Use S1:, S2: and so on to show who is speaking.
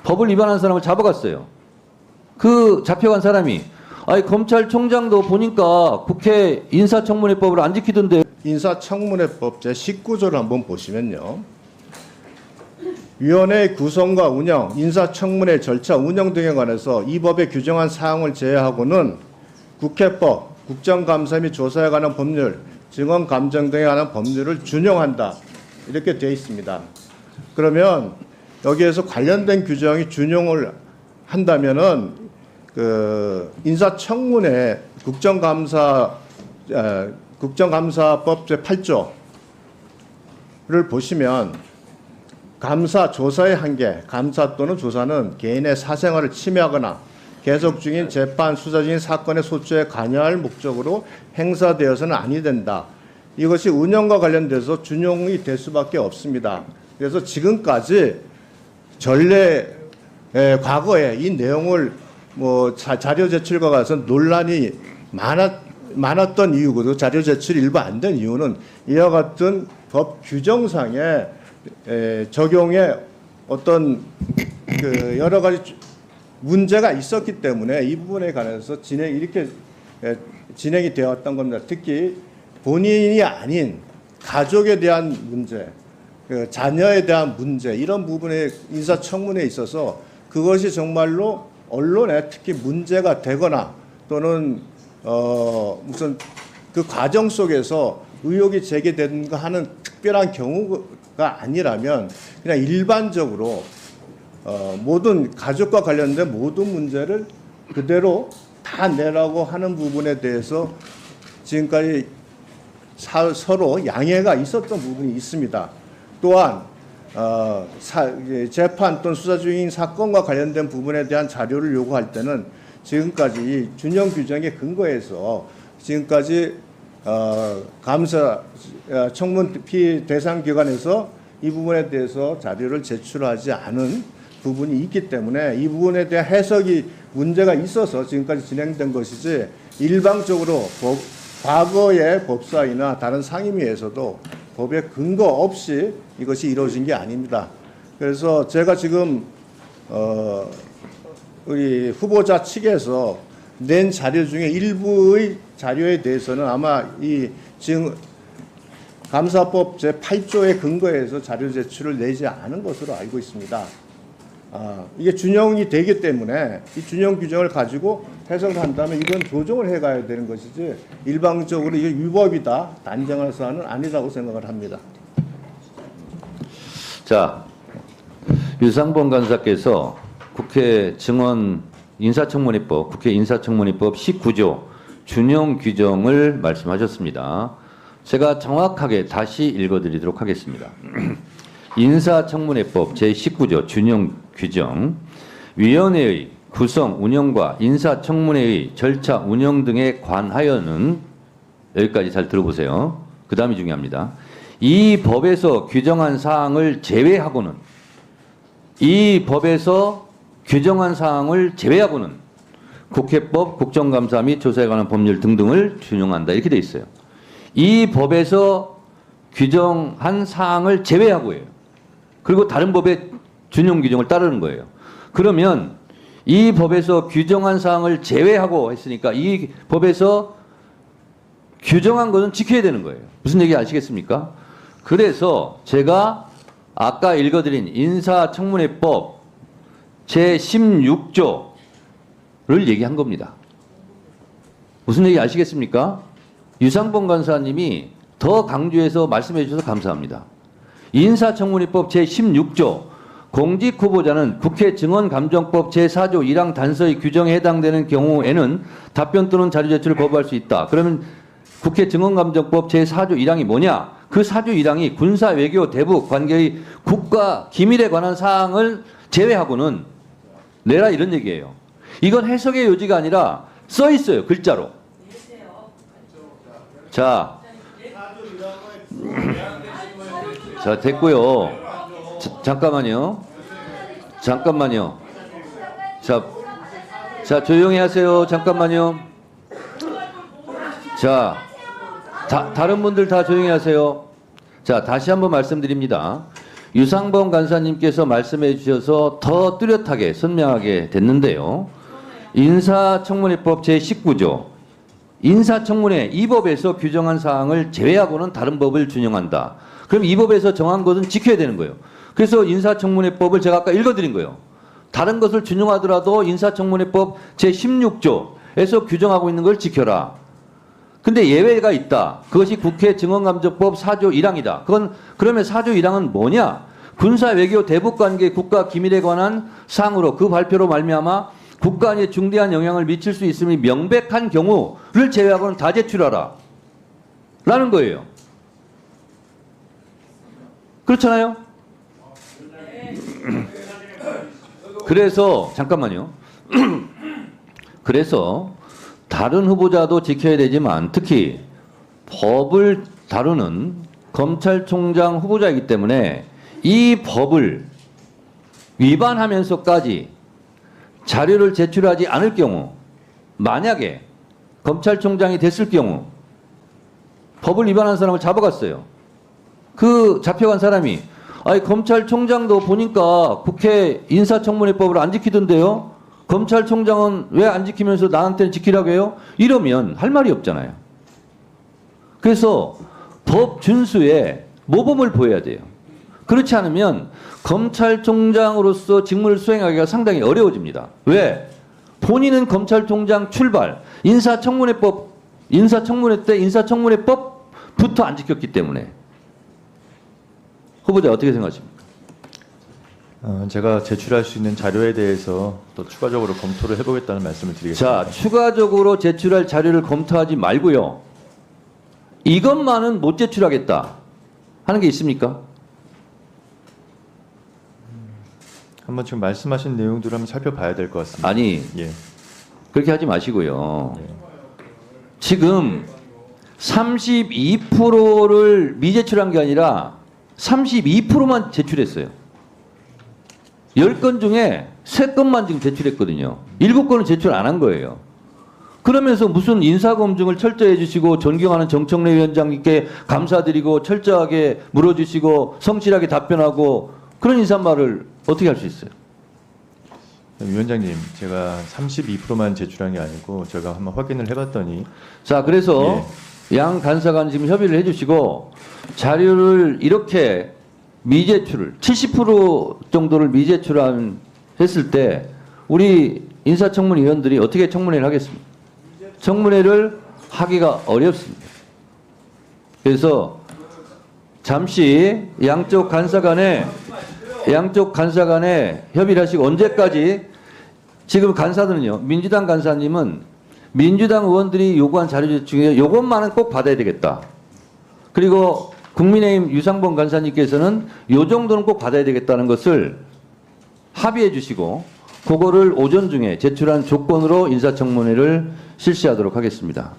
S1: 법을 위반한 사람을 잡아갔어요. 그 잡혀간 사람이 아니 검찰총장도 보니까 국회 인사청문회법을 안 지키던데.
S2: 인사청문회법 제19조를 한번 보시면요. 위원회 구성과 운영, 인사청문회 절차 운영 등에 관해서 이 법에 규정한 사항을 제외하고는 국회법, 국정감사 및 조사에 관한 법률, 증언감정 등에 관한 법률을 준용한다. 이렇게 되어 있습니다. 그러면 여기에서 관련된 규정이 준용을 한다면은 그 인사청문회 국정감사법 제8조를 보시면 감사, 조사의 한계, 감사 또는 조사는 개인의 사생활을 침해하거나 계속 중인 재판, 수사 중인 사건의 소추에 관여할 목적으로 행사되어서는 아니 된다. 이것이 운영과 관련돼서 준용이 될 수밖에 없습니다. 그래서 지금까지 과거에 이 내용을 자료 제출과 가서 논란이 많았던 이유고 자료 제출이 일부 안 된 이유는 이와 같은 법 규정상의 적용에 어떤 그 여러 가지 문제가 있었기 때문에 이 부분에 관해서 이렇게 진행이 되었던 겁니다. 특히 본인이 아닌 가족에 대한 문제, 자녀에 대한 문제 이런 부분에 인사청문회에 있어서 그것이 정말로 언론에 특히 문제가 되거나 또는 무슨 그 과정 속에서 의혹이 제기된가 하는 특별한 경우가 아니라면 그냥 일반적으로 모든 가족과 관련된 모든 문제를 그대로 다 내라고 하는 부분에 대해서 지금까지 서로 양해가 있었던 부분이 있습니다. 또한 재판 또는 수사 중인 사건과 관련된 부분에 대한 자료를 요구할 때는 지금까지 준용 규정에 근거해서 지금까지 감사 청문 피의 대상 기관에서 이 부분에 대해서 자료를 제출하지 않은 부분이 있기 때문에 이 부분에 대한 해석이 문제가 있어서 지금까지 진행된 것이지 일방적으로 과거의 법사위나 다른 상임위에서도 법에 근거 없이 이것이 이루어진 게 아닙니다. 그래서 제가 지금 우리 후보자 측에서 낸 자료 중에 일부의 자료에 대해서는 아마 이 지금 감사법 제8조에 근거해서 자료 제출을 내지 않은 것으로 알고 있습니다. 이게 준용이 되기 때문에 이 준용 규정을 가지고 해석을 한다면 이건 조정을 해가야 되는 것이지 일방적으로 이게 위법이다 단정할 사안은 아니라고 생각을 합니다.
S1: 자, 유상범 간사께서 국회 증언 인사청문회법, 국회 인사청문회법 19조 준용 규정을 말씀하셨습니다. 제가 정확하게 다시 읽어드리도록 하겠습니다. 인사청문회법 제19조 준용 규정, 위원회의 구성, 운영과 인사청문회의 절차 운영 등에 관하여는, 여기까지 잘 들어보세요. 그 다음이 중요합니다. 이 법에서 규정한 사항을 제외하고는, 이 법에서 규정한 사항을 제외하고는 국회법, 국정감사 및 조사에 관한 법률 등등을 준용한다. 이렇게 돼 있어요. 이 법에서 규정한 사항을 제외하고예요. 그리고 다른 법의 준용 규정을 따르는 거예요. 그러면 이 법에서 규정한 사항을 제외하고 했으니까 이 법에서 규정한 것은 지켜야 되는 거예요. 무슨 얘기 아시겠습니까? 그래서 제가 아까 읽어드린 인사청문회법 제16조를 얘기한 겁니다. 무슨 얘기 아시겠습니까? 유상범 간사님이 더 강조해서 말씀해 주셔서 감사합니다. 인사청문회법 제16조 공직후보자는 국회 증언감정법 제4조 1항 단서의 규정에 해당되는 경우에는 답변 또는 자료 제출을 거부할 수 있다. 그러면 국회 증언감정법 제4조 1항이 뭐냐? 그 4조 1항이 군사, 외교, 대북 관계의 국가 기밀에 관한 사항을 제외하고는 내라 이런 얘기예요. 이건 해석의 요지가 아니라 써 있어요. 글자로. 자, 자 됐고요. 잠깐만요. 자 조용히 하세요. 잠깐만요. 자, 다른 분들 다 조용히 하세요. 자, 다시 한번 말씀드립니다. 유상범 간사님께서 말씀해 주셔서 더 뚜렷하게 선명하게 됐는데요. 인사청문회법 제19조 인사청문회 이 법에서 규정한 사항을 제외하고는 다른 법을 준용한다. 그럼 이 법에서 정한 것은 지켜야 되는 거예요. 그래서 인사청문회법을 제가 아까 읽어드린 거예요. 다른 것을 준용하더라도 인사청문회법 제16조에서 규정하고 있는 걸 지켜라. 근데 예외가 있다. 그것이 국회 증언감정법 4조 1항이다. 그러면 4조 1항은 뭐냐? 군사 외교 대북 관계 국가 기밀에 관한 사항으로 그 발표로 말미암아 국가안에 중대한 영향을 미칠 수 있음이 명백한 경우를 제외하고는 다 제출하라. 라는 거예요. 그렇잖아요? 그래서 잠깐만요. 그래서 다른 후보자도 지켜야 되지만 특히 법을 다루는 검찰총장 후보자이기 때문에 이 법을 위반하면서까지 자료를 제출하지 않을 경우 만약에 검찰총장이 됐을 경우 법을 위반한 사람을 잡아갔어요. 그 잡혀간 사람이 아니 검찰총장도 보니까 국회 인사청문회법을 안 지키던데요. 검찰총장은 왜 안 지키면서 나한테는 지키라고 해요? 이러면 할 말이 없잖아요. 그래서 법 준수에 모범을 보여야 돼요. 그렇지 않으면 검찰총장으로서 직무를 수행하기가 상당히 어려워집니다. 왜? 본인은 검찰총장 출발, 인사청문회 때 인사청문회법부터 안 지켰기 때문에. 후보자 어떻게 생각하십니까?
S3: 제가 제출할 수 있는 자료에 대해서 또 추가적으로 검토를 해보겠다는 말씀을 드리겠습니다.
S1: 자, 추가적으로 제출할 자료를 검토하지 말고요. 이것만은 못 제출하겠다 하는 게 있습니까?
S3: 한번 지금 말씀하신 내용들을 한번 살펴봐야 될 것 같습니다.
S1: 아니,
S3: 예.
S1: 그렇게 하지 마시고요.
S3: 예.
S1: 지금 32%를 미제출한 게 아니라 32%만 제출했어요. 10건 중에 3건만 지금 제출했거든요. 7건은 제출 안 한 거예요. 그러면서 무슨 인사검증을 철저히 해주시고 존경하는 정청래 위원장님께 감사드리고 철저하게 물어주시고 성실하게 답변하고 그런 인사말을 어떻게 할 수 있어요?
S3: 위원장님, 제가 32%만 제출한 게 아니고 제가 한번 확인을 해봤더니
S1: 자, 그래서 양 간사간 지금 협의를 해주시고 자료를 이렇게 미제출을 70% 정도를 미제출한 했을 때 우리 인사청문위원들이 어떻게 청문회를 하겠습니까? 청문회를 하기가 어렵습니다. 그래서 잠시 양쪽 간사 간에 협의를 하시고 언제까지 지금 간사들은요. 민주당 간사님은 민주당 의원들이 요구한 자료 중에 요것만은 꼭 받아야 되겠다. 그리고 국민의힘 유상범 간사님께서는 요 정도는 꼭 받아야 되겠다는 것을 합의해 주시고 그거를 오전 중에 제출한 조건으로 인사청문회를 실시하도록 하겠습니다.